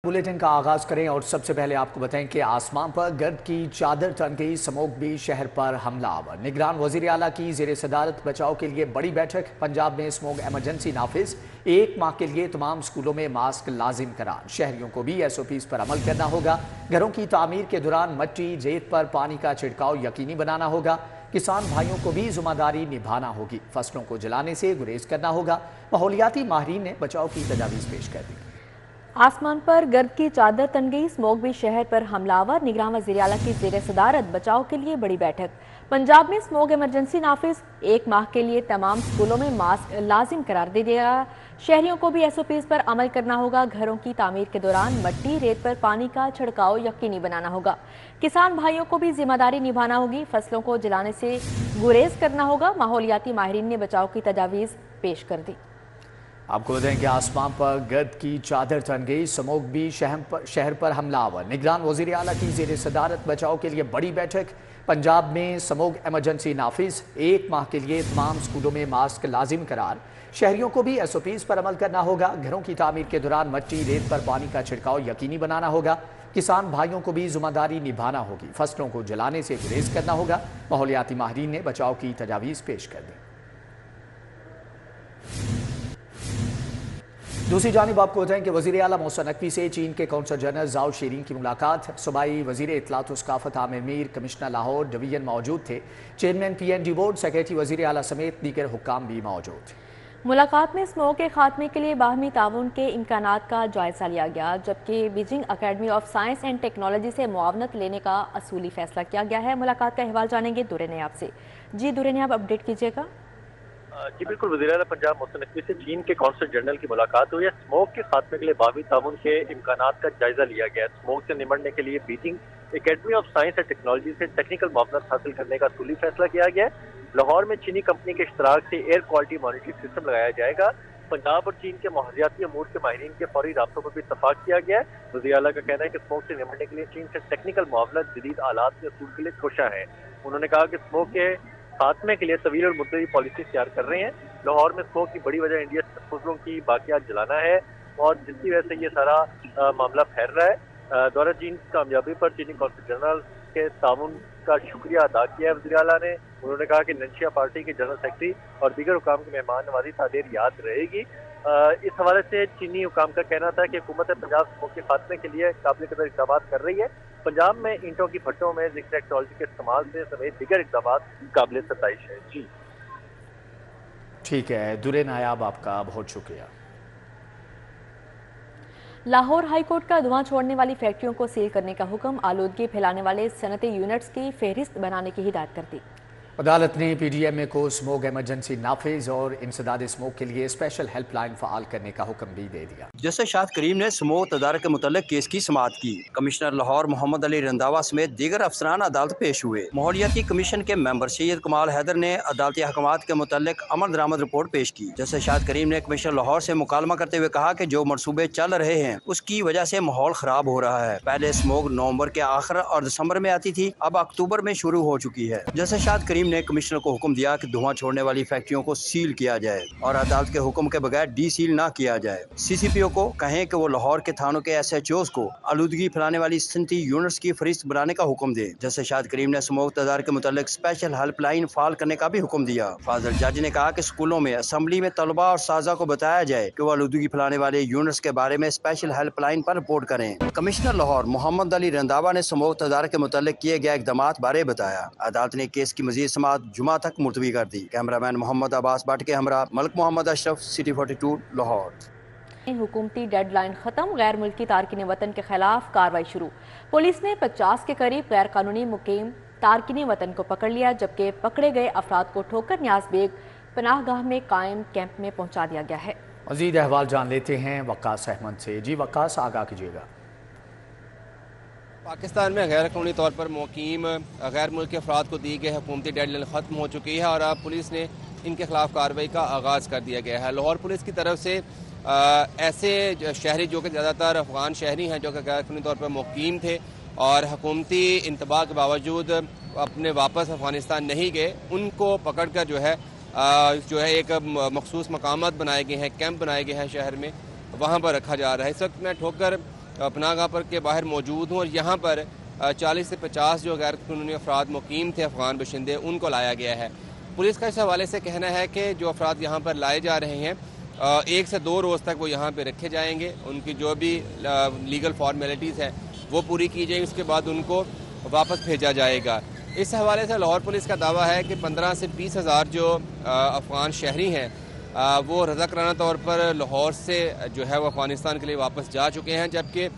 Bulletin का आगाज करें और सबसे पहले आपको बताएं कि आसमान पर गर्द की चादर तन गई। स्मोक भी शहर पर हमलावर। निगरान वजीर आला की जेर सदारत बचाव के लिए बड़ी बैठक। पंजाब में स्मोक एमरजेंसी नाफिज। 1 माह के लिए तमाम स्कूलों में मास्क लाजिम करार। शहरियों को भी SOPs पर अमल करना होगा। घरों की तामीर के दौरान मट्टी रेत पर पानी का छिड़काव यकीनी बनाना होगा। किसान भाइयों को भी जिम्मेदारी निभाना होगी। फसलों को जलाने से गुरेज करना होगा। माहौलियाती माहिरीन ने बचाव की तजावीज़ पेश कर दी। आसमान पर गर्द की चादर तन गई। स्मोक भी शहर पर हमलावर। निगरान वज़ीर आला की ज़ेर सदारत बचाव के लिए बड़ी बैठक। पंजाब में स्मोक एमरजेंसी नाफिज। 1 माह के लिए तमाम स्कूलों में मास्क लाजिम करार दे दिया। शहरियों को भी SOPs पर अमल करना होगा। घरों की तामीर के दौरान मट्टी रेत पर पानी का छिड़काव यकीनी बनाना होगा। किसान भाइयों को भी जिम्मेदारी निभाना होगी। फसलों को जलाने से गुरेज करना होगा। माहौलियाती माहिरीन ने बचाव की तजावीज़ पेश कर दी। आपको बताएं कि आसमान पर गर्द की चादर तन गई। स्मोक भी शहर पर हमलावर। निगरान वज़ीर आला की ज़ेर सदारत बचाव के लिए बड़ी बैठक। पंजाब में स्मोक एमरजेंसी नाफिज। 1 माह के लिए तमाम स्कूलों में मास्क लाजिम करार। शहरियों को भी SOPs पर अमल करना होगा। घरों की तामीर के दौरान मट्टी रेत पर पानी का छिड़काव यकीनी बनाना होगा। किसान भाइयों को भी जिम्मेदारी निभाना होगी। फसलों को जलाने से गुरेज करना होगा। माहौलियाती माहिरीन ने बचाव की तजावीज़ पेश कर दी। दूसरी जानिब आपको बताएं कि वज़ीर आला मोहसिन नकवी से चीन के कौंसल जनरल ज़ाओ शीरिन की मुलाकात। सूबाई वज़ीर इत्तलात व सकाफ़त आमिर मीर, कमिश्नर लाहौर डिवीजन मौजूद थे। चेयरमैन PNG बोर्ड, सेक्रेटरी वज़ीर आला समेत दीगर हुक्काम भी मौजूद थे। मुलाकात में स्मोक के खात्मे के लिए बाहमी ताउन के इम्कानात का जायजा लिया गया, जबकि Beijing academy of science and technology से मुआवनत लेने का असूली फैसला किया गया है। मुलाकात का अहवाल जानेंगे दुर्रे नयाब से। जी दुर्रे नयाब, अपडेट कीजिएगा। जी बिल्कुल, वज़ीर आला पंजाब मोहसिन नकवी से चीन के कौंसल जनरल की मुलाकात हुई है। स्मोक के खात्मे के लिए बाहमी ताउन के इम्कानात का जायजा लिया गया है। स्मोक से निमटने के लिए Beijing academy of science and technology से टेक्निकल मुआवनत हासिल करने का असूली फैसला किया गया है। लाहौर में चीनी कंपनी के इश्तराक से एयर क्वालिटी मॉनिटरिंग सिस्टम लगाया जाएगा। पंजाब और चीन के माहौलियाती अमूर के माहिरीन के फौरी राब्तों पर भी इत्तफाक किया गया है। वज़ीर आला का कहना है कि स्मोक से निमटने के लिए चीन से टेक्निकल मुआवनत जदीद आलात के असूल के लिए कोशा है। उन्होंने कहा कि स्मोक के खात्मे के लिए तवील और मुद्दती पॉलिसी तैयार कर रहे हैं। लाहौर में स्मोक की बड़ी वजह इंडिया फसलों की बाकियात जलाना है और जिसकी वजह से ये सारा मामला फैल रहा है। दौरा चीन की कामयाबी पर चीनी कौंसल जनरल के ताउन का शुक्रिया अदा किया है वज़ीर आला ने। उन्होंने कहा कि नंशिया पार्टी के जनरल सेक्रेटरी और दीगर हुकाम की मेहमान नवाजी तादेर याद रहेगी। इस हवाले से चीनी हुकाम का कहना था कि हुकूमत पंजाब स्मोक के खात्मे के लिए काबिल कदर इक़दाम कर रही है। पंजाब में ईंटों की भट्टों में ज़िक्र टेक्नोलॉजी के इस्तेमाल से समेत दीगर इक़दाम काबिल सताइश है। जी ठीक है दुर्रे नायाब, आपका बहुत शुक्रिया। लाहौर हाई कोर्ट का धुआं छोड़ने वाली फैक्ट्रियों को सील करने का हुक्म। आलूदगी फैलाने वाले सनती यूनिट्स की फहरिस्त बनाने की हिदायत कर दी। अदालत ने PDMA को स्मोक एमरजेंसी नाफिज और इंसदाद स्मोक के लिए स्पेशल हेल्पलाइन फ़ाल करने का हुक्म भी दे दिया। जस्टिस शाद करीम ने स्मोक तदारक के मुतल्लिक केस की समाअत की। कमिश्नर लाहौर मोहम्मद अली रंधावा समेत दीगर अफसरान अदालत पेश हुए। माहौलियाती कमीशन के मेंबर सैयद कमाल हैदर ने अदालती अहकामात के मुतल्लिक अमल दरामद रिपोर्ट पेश की। जस्टिस शाद करीम ने कमिश्नर लाहौर से मुकालमा करते हुए कहा कि जो मनसूबे चल रहे हैं उसकी वजह से माहौल खराब हो रहा है। पहले स्मोक नवंबर के आखिर और दिसंबर में आती थी, अब अक्टूबर में शुरू हो चुकी है। जस्टिस शाद करीम ने कमिश्नर को दिया कि धुआं छोड़ने वाली फैक्ट्रियों को सील किया जाए और अदालत के हुक्म के बगैर डी सील ना किया जाए। CCPO को कहें कि वो लाहौर के थानों के SHOs को आलूदगी फैलाने वाली सनती यूनिट्स की फहरिस्त बनाने का हुक्म दे। जैसे शाद करीम ने स्मोक तदारक के मुतालिक स्पेशल हेल्पलाइन फाल करने का भी हुक्म दिया। फाजल जज ने कहा कि स्कूलों में असेंबली में तलबा और साजा को बताया जाए कि वो आलूदगी फैलाने वाले यूनिट्स के बारे में स्पेशल हेल्पलाइन पर रिपोर्ट करें। कमिश्नर लाहौर मोहम्मद अली रंधावा ने स्मोक तदारक के मुतालिक किए गए इक़दाम बारे बताया। अदालत ने केस की मजीद समाअत जुमा तक मुलतवी कर दी। कैमरामैन मोहम्मद अब्बास भट्ट के हमरा मलिक मोहम्मद अशरफ, सिटी 42 लाहौर। हुकूमती डेडलाइन खत्म। गैर मुल्की तारकिन वतन के खिलाफ कार्रवाई शुरू। पुलिस ने 50 के करीब गैर कानूनी मुकीम तारकिन वतन को पकड़ लिया, जबकि पकड़े गए अफराद को ठोकर न्याज बेग पनाहगाह में कायम कैंप में पहुंचा दिया गया है। मजीद अहवाल जान लेते हैं वक्कास अहमद से। जी वक्कास, आगाह कीजिएगा। पाकिस्तान में गैर कानूनी तौर पर मुकीम गैर मुल्की अफराद को दी गई हुकूमती डेडलाइन ख़त्म हो चुकी है और अब पुलिस ने इनके खिलाफ कार्रवाई का आगाज़ कर दिया गया है। लाहौर पुलिस की तरफ से ऐसे शहरी जो कि ज़्यादातर अफगान शहरी हैं जो कि गैर कानूनी तौर पर मुकीम थे और हुकूमती इंतबा के बावजूद अपने वापस अफगानिस्तान नहीं गए, उनको पकड़ कर जो है एक मखसूस मकामात बनाए गए हैं, कैंप बनाए गए हैं शहर में, वहाँ पर रखा जा रहा है। इस वक्त मैं ठोकर पनाह गाह पर के बाहर मौजूद हूँ और यहाँ पर 40 से 50 जो गैर कानूनी अफराद मुकीम थे अफगान बशिंदे उनको लाया गया है। पुलिस का इस हवाले से कहना है कि जो अफराद यहाँ पर लाए जा रहे हैं 1 से 2 रोज़ तक वो यहाँ पे रखे जाएंगे, उनकी जो भी लीगल फॉर्मेलिटीज़ है वो पूरी की जाएगी, उसके बाद उनको वापस भेजा जाएगा। इस हवाले से लाहौर पुलिस का दावा है कि 15 से 20 हज़ार जो अफ़गान शहरी हैं वो रज़ाकाराना तौर पर लाहौर से जो है वो अफ़गानिस्तान के लिए वापस जा चुके हैं, जबकि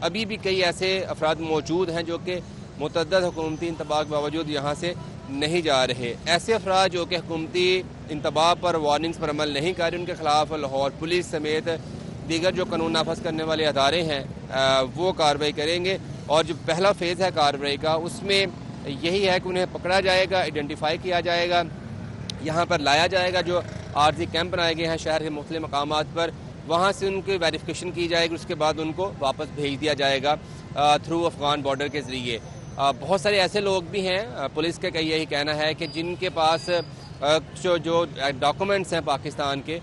अभी भी कई ऐसे अफराद मौजूद हैं जो कि मुतअद्दिद हुकूमती इंतबाह के बावजूद यहाँ से नहीं जा रहे। ऐसे अफराद जो कि हुकूमती इंतबाह पर वार्निंग्स पर अमल नहीं कर रहे, उनके खिलाफ लाहौर पुलिस समेत दीगर जो कानून नाफज करने वाले अदारे हैं वो कार्रवाई करेंगे। और जो पहला फेज़ है कार्रवाई का उसमें यही है कि उन्हें पकड़ा जाएगा, आइडेंटिफाई किया जाएगा, यहाँ पर लाया जाएगा। जो आर्जी कैंप बनाए गए हैं शहर के मुख्तलिफ मकामात पर, वहाँ से उनकी वेरिफिकेशन की जाएगी, उसके बाद उनको वापस भेज दिया जाएगा थ्रू अफ़गान बॉर्डर के ज़रिए। बहुत सारे ऐसे लोग भी हैं, पुलिस का यही कहना है कि जिनके पास जो डॉक्यूमेंट्स हैं पाकिस्तान के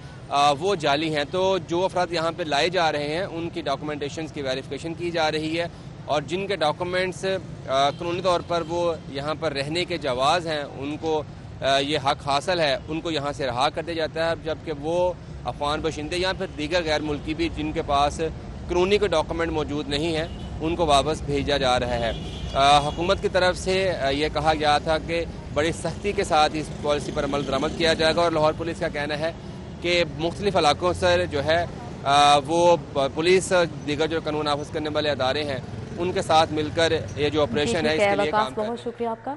वो जाली हैं, तो जो अफराद यहाँ पे लाए जा रहे हैं उनकी डॉक्यूमेंटेशंस की वेरिफिकेशन की जा रही है और जिनके डॉक्यूमेंट्स कानूनी तौर पर वो यहाँ पर रहने के जवाज़ हैं, उनको ये हक हासिल है, उनको यहाँ से रहा कर दिया जाता है, जबकि वो अफ़गान बशिंदे या फिर दीगर गैर मुल्की भी जिनके पास कानूनी के डॉक्यूमेंट मौजूद नहीं हैं उनको वापस भेजा जा रहा है। हुकूमत की तरफ से ये कहा गया था कि बड़ी सख्ती के साथ इस पॉलिसी पर अमल दरामद किया जाएगा और लाहौर पुलिस का कहना है कि मुख्तलिफ इलाकों से जो है वो पुलिस दीगर जो कानून नाफिज करने वाले अदारे हैं उनके साथ मिलकर ये जो ऑपरेशन है इसके लिए काम बहुत शुक्रिया आपका।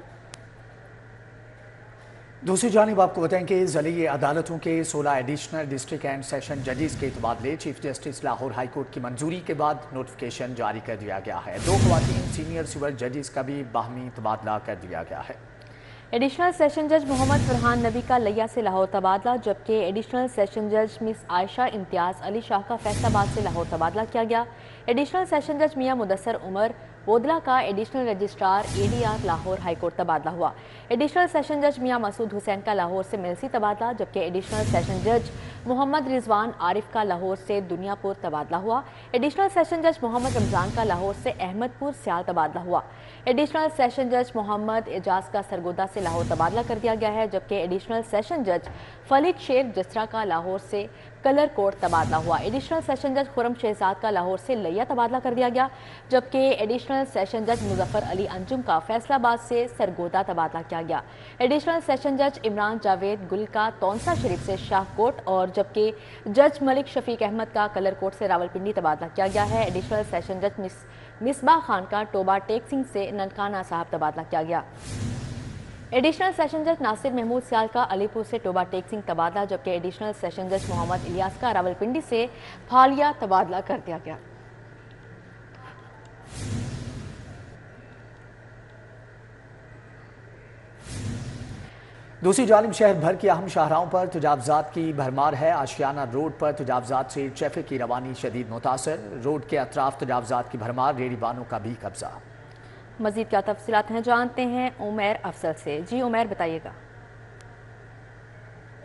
दूसरी जानिब आपको बताएं कि ज़िली अदालतों के 16 एडिशनल डिस्ट्रिक्ट एंड सेशन जजेस के तबादले chief justice Lahore high court की मंजूरी के बाद नोटिफिकेशन जारी कर दिया गया है। 2 ख़वातीन सीनियर सिविल जजेस का भी बाहमी तबादला कर दिया गया है। एडिशनल सेशन जज मोहम्मद फरहान नबी का लिया से लाहौर तबादला, जबकि एडिशनल सेशन जज मिस आयशा इम्तियाज़ अली शाह का फैसलाबाद से लाहौर तबादला किया गया। एडिशनल सेशन जज मियां मुदस्सर उमर बोदला का additional registrar ADR Lahore high court तबादला हुआ। एडिशनल सेशन जज मियां मसूद हुसैन का लाहौर से मिलसी तबादला, जबकि एडिशनल सेशन जज मोहम्मद रिजवान आरिफ का लाहौर से दुनियापुर तबादला हुआ। एडिशनल सेशन जज मोहम्मद रमजान का लाहौर से अहमदपुर सियाल तबादला हुआ। एडिशनल सेशन जज मोहम्मद एजाज का सरगोदा से लाहौर तबादला कर दिया गया है, जबकि एडिशनल सेशन जज फलीक शेख जसरा का लाहौर से कलर कोट तबादला हुआ। एडिशनल सेशन जज खुरम शहजाद का लाहौर से लिया तबादला कर दिया गया, जबकि एडिशनल सेशन जज मुजफ्फर अली अंजुम का फैसलाबाद से सरगोदा तबादला किया गया। एडिशनल सेशन जज इमरान जावेद गुल का तौंसा शरीफ से शाहकोट और जबकि जज मलिक शफीक अहमद का कलर कोट से रावलपिंडी तबादला किया गया है। एडिशनल सेशन जज मिसबाह खान का टोबा टेक सिंह से ननकाना साहब तबादला किया गया। एडिशनल सेशन जज नासिर महमूद सियाल का अलीपुर से टोबा टेक सिंह तबादला, जबकि एडिशनल सेशन जज मोहम्मद इलियास का रावलपिंडी से फालिया तबादला कर दिया गया। दूसरी जानिब शहर भर की अहम शाहराहों पर तजावजात की भरमार है। आशियाना रोड पर तजावजात से ट्रैफिक की रवानी शदीद मुतासर, रोड के अतराफ तजावजात की भरमार, रेहड़ी बानों का भी कब्जा। मजीद क्या तफसीलात हैं जानते हैं उमैर अफसल से। जी उमैर बताइएगा।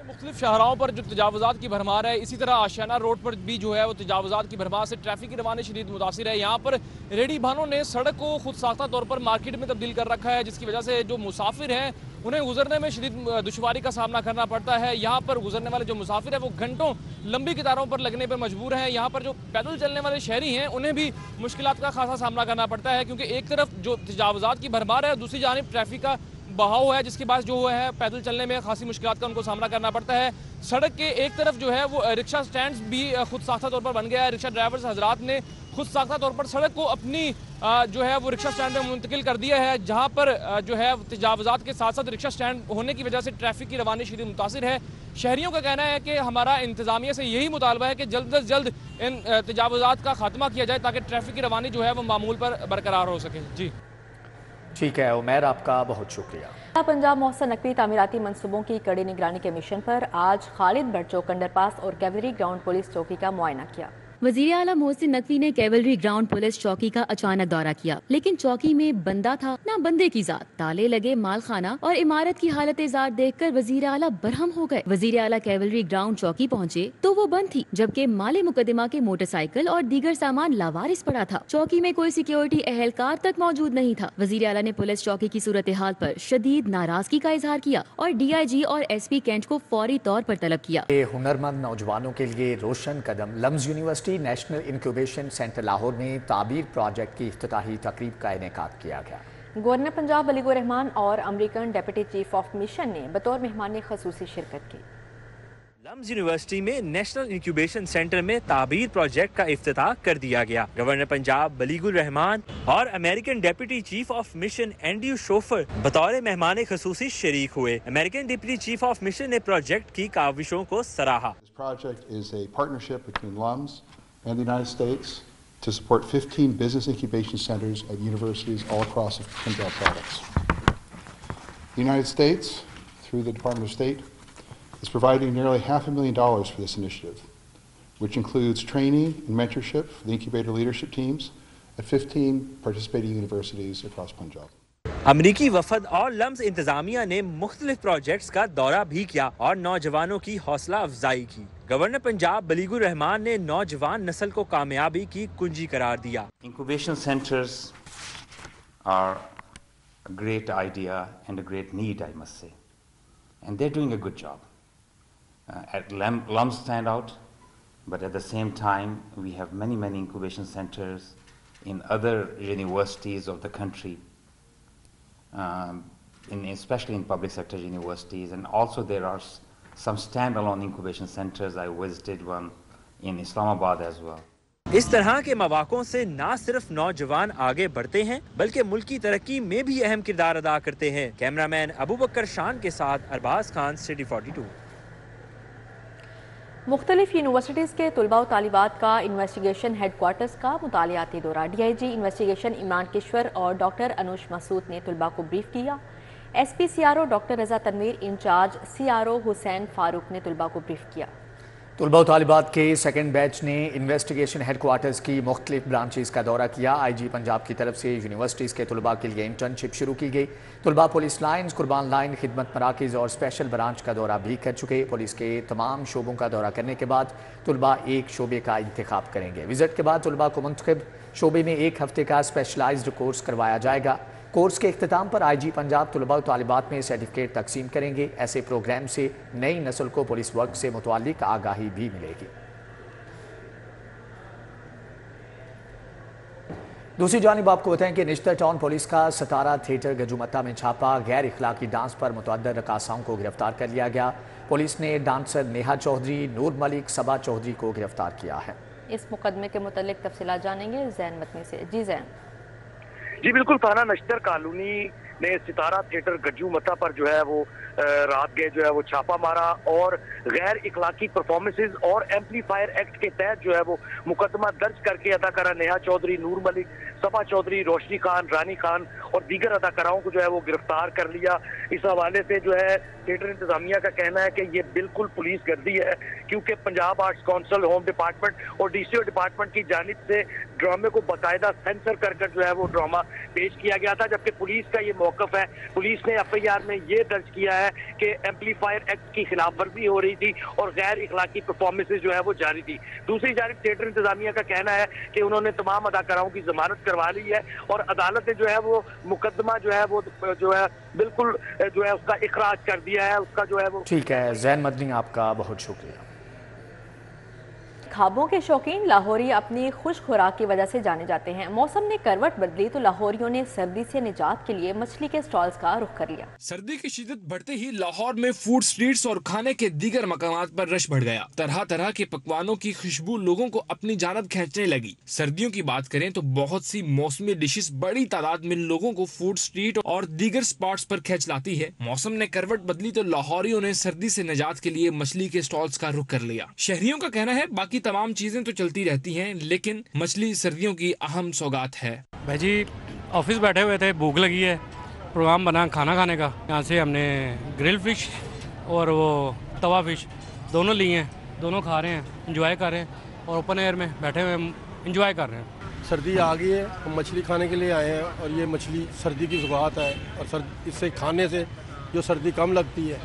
मुख्तलिफ शाहराहों पर जो तजावजात की भरमार है, इसी तरह आशियाना रोड पर भी जो है वो तजावजात की भरमार से ट्रैफिक की रवानी शदीद मुतासिर है। यहाँ पर रेहड़ी भानों ने सड़क को खुद साख्ता तौर पर मार्केट में तब्दील कर रखा है, जिसकी वजह से जो मुसाफिर हैं उन्हें गुजरने में शदीद दुश्वारी का सामना करना पड़ता है। यहाँ पर गुजरने वाले जो मुसाफिर हैं वो घंटों लंबी कतारों पर लगने पर मजबूर हैं। यहाँ पर जो पैदल चलने वाले शहरी हैं उन्हें भी मुश्किलात का खासा सामना करना पड़ता है, क्योंकि एक तरफ जो तजावजात की भरमार है, दूसरी जानिब ट्रैफिक का बहाव है, जिसके बाद जो है पैदल चलने में खासी मुश्किलात का उनको सामना करना पड़ता है। सड़क के एक तरफ जो है वो रिक्शा स्टैंड भी खुद साख्ता तौर पर बन गया है। रिक्शा ड्राइवर्स हजरात ने खुद साख्ता तौर पर सड़क को अपनी जो है वो रिक्शा स्टैंड में मुंतकिल कर दिया है, जहाँ पर जो है तजावजात के साथ साथ रिक्शा स्टैंड होने की वजह से ट्रैफिक की रवानी शदीद मुतासिर है। शहरियों का कहना है कि हमारा इंतजामिया से यही मुतालबा है कि जल्द से जल्द इन तजावजात का खात्मा किया जाए ताकि ट्रैफिक की रवानी जो है वो मामूल पर बरकरार हो सके। जी ठीक है उमैर, आपका बहुत शुक्रिया। पंजाब मौसम नकवी तामीराती मनसूबों की कड़ी निगरानी के मिशन पर आज खालिद भट्ट चौक अंडरपास और कैवलरी ग्राउंड पुलिस चौकी का मुआयना किया। वजीर आला मोहसिन नकवी ने कैवलरी ग्राउंड पुलिस चौकी का अचानक दौरा किया, लेकिन चौकी में बंदा था न बंदे की जात। ताले लगे मालखाना और इमारत की हालत जार देखकर वजीर आला बरहम हो गए। वजीर आला कैवलरी ग्राउंड चौकी पहुँचे तो वो बंद थी, जबकि माले मुकदमा के मोटरसाइकिल और दीगर सामान लावारिस पड़ा था। चौकी में कोई सिक्योरिटी एहलकार तक मौजूद नहीं था। वजीर आला ने पुलिस चौकी की सूरत हाल पर शदीद नाराजगी का इजहार किया और DIG और SP कैंट को फौरी तौर पर तलब किया। हुनरमंद नौजवानों के लिए रोशन कदम। LUMS university national incubation centre Lahore में ताबीर प्रोजेक्ट की इफ्तिताही तकरीब का इनेकाद किया गया। गवर्नर पंजाब अलीगुर रहमान और American deputy chief of mission ने बतौर मेहमान खसूसी शिरकत की। लम्स यूनिवर्सिटी में नेशनल इंक्यूबेशन सेंटर में ताबीर प्रोजेक्ट का इफ्तिताह कर दिया गया। गवर्नर पंजाब अलीगुर रहमान और American deputy chief of mission Andrew chauffeur बतौर मेहमान खसूसी शरीक हुए। American deputy chief of mission ने प्रोजेक्ट की काविशों को सराहा। This project is a partnership between LUMS and the United States to support 15 business incubation centers at universities all across the Punjab province. The United States, through the Department of State, is providing nearly $500,000 for this initiative, which includes training and mentorship for the incubator leadership teams at 15 participating universities across Punjab. अमरीकी वफद और lumps इंतजामिया ने मुख्तलिफ projects का दौरा भी किया और नौजवानों की हौसला अफजाई की। गवर्नर पंजाब अलीगुर रहमान ने नौजवान नस्ल को कामयाबी की कुंजी करार दिया। Incubation centers are a great idea and a great need, I must say, and they're doing a good job. At LUMS stand out, but at the same time we have many incubation centers in other universities of the country, especially in public sector universities, and also there are some standalone incubation centers. I visited one in Islamabad as well. इस तरह के मौक़ों से न सिर्फ नौजवान आगे बढ़ते हैं बल्कि मुल्क की तरक्की में भी अहम किरदार अदा करते हैं। कैमरामैन अबू बकर शान के साथ अरबाज खान, सिटी 42। मुख्तलिफ यूनिवर्सिटीज़ के तलबा व तालिबात का इन्वेस्टिगेशन हेडक्वार्टर्स का मुतालियाती दौरा। DIG इन्वेस्टिगेशन इमरान किश्वर और डॉक्टर अनुश मसूद ने तलबा को ब्रीफ किया। SP CRO डॉक्टर रजा तनवीर, इंचार्ज CRO हुसैन फारूक ने तलबा को ब्रीफ किया। तलबा व तालिबात के सेकेंड बैच ने इन्वेस्टिगेशन हेडक्वार्टर्स की मुख्तलिफ ब्रांचेस का दौरा किया। IG पंजाब की तरफ से यूनिवर्सिटीज़ के तलबा के लिए इंटर्नशिप शुरू की गई। तलबा पुलिस लाइन्स, कुर्बान लाइन, खिदमत मराकिज़ और स्पेशल ब्रांच का दौरा भी कर चुके। पुलिस के तमाम शोबों का दौरा करने के बाद तलबा एक शोबे का इंतखाब करेंगे। विजिट के बाद तलबा को मुंतखब शोबे में एक हफ्ते का स्पेशलाइज्ड कोर्स करवाया जाएगा। कोर्स के इख्तिताम पर IG पंजाब तलबा व तालिबात में सर्टिफिकेट तकसीम करेंगे। ऐसे प्रोग्राम से नई नस्ल को पुलिस वर्क से मुताल्लिक आगाही भी मिलेगी। दूसरी जानिब आपको बताएं कि निश्तर टाउन पुलिस का सतारा थिएटर गजुमत्ता में छापा। गैर इखलाकी डांस पर मुतअद्दिद रकासाओं को गिरफ्तार कर लिया गया। पुलिस ने डांसर नेहा चौधरी, नूर मलिक, सबा चौधरी को गिरफ्तार किया है। इस मुकदमे के मुतालिक तफसीलात जानेंगे जैन मतनी से। जी जैन। जी बिल्कुल, थाना नश्तर कॉलोनी ने सितारा थिएटर गज्जू मता पर जो है वो रात गए जो है वो छापा मारा और गैर इखलाकी परफॉर्मेंसेज और एम्पलीफायर एक्ट के तहत जो है वो मुकदमा दर्ज करके अदाकारा नेहा चौधरी, नूर मलिक, सबा चौधरी, रोशनी खान, रानी खान और दीगर अदाकाराओं को जो है वो गिरफ्तार कर लिया। इस हवाले से जो है थिएटर इंतजामिया का कहना है कि ये बिल्कुल पुलिस गर्दी है, क्योंकि Punjab arts council, home department और DCO डिपार्टमेंट की जानिब से ड्रामे को बाकायदा सेंसर कर जो है वो ड्रामा पेश किया गया था, जबकि पुलिस का ये मौकफ है। पुलिस ने FIR में ये दर्ज किया है कि एम्पलीफायर एक्ट की खिलाफ वर्जी हो रही थी और गैर इखलाकी परफॉर्मेंसेज जो है वो जारी थी। दूसरी जानिब थिएटर इंतजामिया का कहना है कि उन्होंने तमाम अदाकाराओं की जमानत करवा ली है और अदालत ने जो है वो मुकदमा जो है वो जो है बिल्कुल जो है उसका इखराज कर दिया है, उसका जो है वो। ठीक है जैन मदनी, आपका बहुत शुक्रिया। ख्वाबों के शौकीन लाहौरी अपनी खुश खुराक की वजह से जाने जाते हैं। मौसम ने करवट बदली तो लाहौरियों ने सर्दी से निजात के लिए मछली के स्टॉल्स का रुख कर लिया। सर्दी की शिद्दत बढ़ते ही लाहौर में फूड स्ट्रीट्स और खाने के दीगर मकामात पर रश बढ़ गया। तरह तरह के पकवानों की खुशबू लोगों को अपनी जानब खींचने लगी। सर्दियों की बात करें तो बहुत सी मौसमी डिशेस बड़ी तादाद में लोगों को फूड स्ट्रीट और दीगर स्पॉट्स पर खींच लाती है। मौसम ने करवट बदली तो लाहौरियों ने सर्दी से निजात के लिए मछली के स्टॉल्स का रुख कर लिया। शहरियों का कहना है बाकी तमाम चीजें तो चलती रहती हैं, लेकिन मछली सर्दियों की अहम सौगात है। भाई जी ऑफिस बैठे हुए थे, भूख लगी है, प्रोग्राम बना खाना खाने का। यहाँ से हमने ग्रिल फिश और वो तवा फिश दोनों लिए हैं, दोनों खा रहे हैं, एंजॉय कर रहे हैं। और ओपन एयर में बैठे हुए हम इंजॉय कर रहे हैं। सर्दी आ गई है, हम मछली खाने के लिए आए हैं और ये मछली सर्दी की सौगात है और इससे खाने से जो सर्दी कम लगती है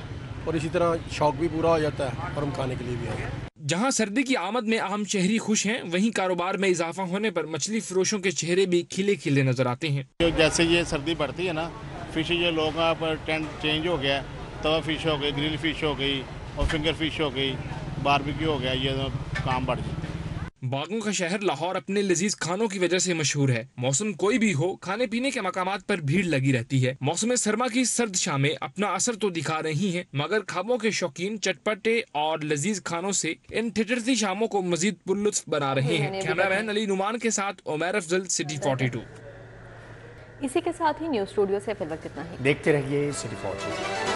और इसी तरह शौक भी पूरा हो जाता है और हम खाने के लिए भी आए हैं। जहां सर्दी की आमद में आम शहरी खुश हैं, वहीं कारोबार में इजाफा होने पर मछली फरोशों के चेहरे भी खिले खिले नजर आते हैं। जैसे ये सर्दी बढ़ती है ना, फिश ये लोगों का ट्रेंड चेंज हो गया, तवा फिश हो गई, ग्रिल फिश हो गई और फिंगर फिश हो गई, बारबेक्यू हो गया, ये काम बढ़ जाता है। बागों का शहर लाहौर अपने लजीज खानों की वजह से मशहूर है। मौसम कोई भी हो, खाने पीने के मकामात पर भीड़ लगी रहती है। मौसम सरमा की सर्द शामें अपना असर तो दिखा रही हैं, मगर ख्वाबों के शौकीन चटपटे और लजीज खानों से इन ठिठुरती शामों को मजीद पुरलुत्फ बना रहे हैं। कैमरामैन अली नुमान के साथ उमर अफजल, सिटी 42। इसी के साथ ही न्यूज स्टूडियो से फिर वक्त इतना ही। देखते रहिए सिटी 42।